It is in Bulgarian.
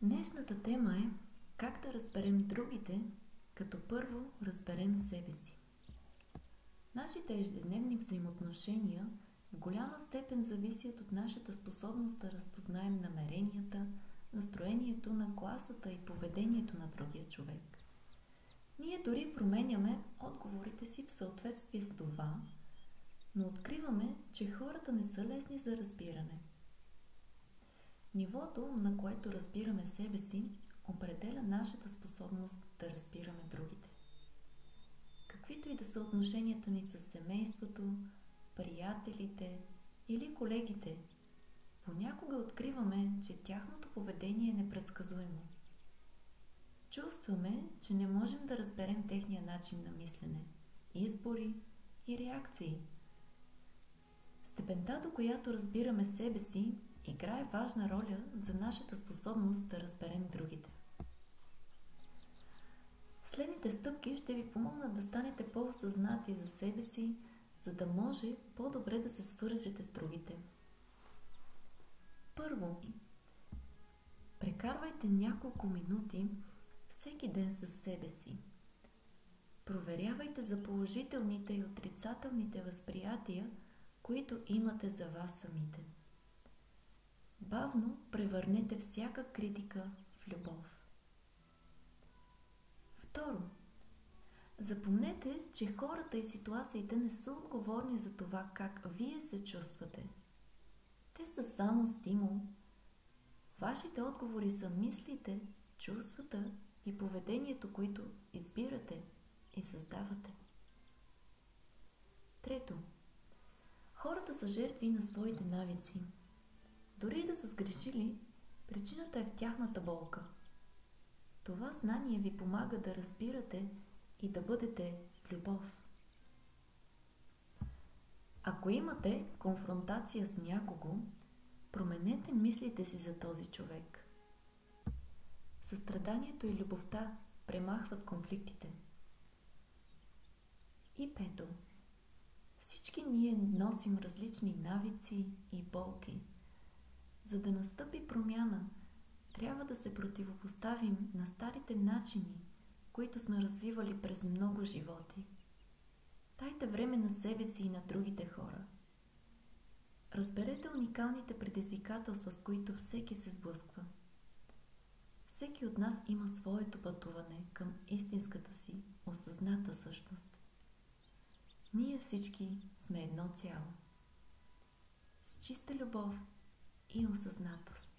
Днешната тема е как да разберем другите, като първо разберем себе си. Нашите ежедневни взаимоотношения в голяма степен зависят от нашата способност да разпознаем намеренията, настроението, нагласата и поведението на другия човек. Ние дори променяме отговорите си в съответствие с това, но откриваме, че хората не са лесни за разбиране. Нивото, на което разбираме себе си, определя нашата способност да разбираме другите. Каквито и да са отношенията ни с семейството, приятелите или колегите, понякога откриваме, че тяхното поведение е непредсказуемо. Чувстваме, че не можем да разберем техния начин на мислене, избори и реакции. Степента, до която разбираме себе си, играе важна роля за нашата способност да разберем другите. Следните стъпки ще ви помогнат да станете по-осъзнати за себе си, за да може по-добре да се свържете с другите. Първо, прекарвайте няколко минути всеки ден със себе си. Проверявайте за положителните и отрицателните възприятия, които имате за вас самите. Бавно превърнете всяка критика в любов. Второ, запомнете, че хората и ситуациите не са отговорни за това как вие се чувствате. Те са само стимул. Вашите отговори са мислите, чувствата и поведението, които избирате и създавате. Трето, хората са жертви на своите навици. Дори и да са сгрешили, причината е в тяхната болка. Това знание ви помага да разбирате и да бъдете любов. Ако имате конфронтация с някого, променете мислите си за този човек. Състраданието и любовта премахват конфликтите. И пето, всички ние носим различни навици и болки. За да настъпи промяна, трябва да се противопоставим на старите начини, които сме развивали през много животи. Дайте време на себе си и на другите хора. Разберете уникалните предизвикателства, с които всеки се сблъсква. Всеки от нас има своето пътуване към истинската си осъзната същност. Ние всички сме едно цяло. С чиста любов и осъзнатост.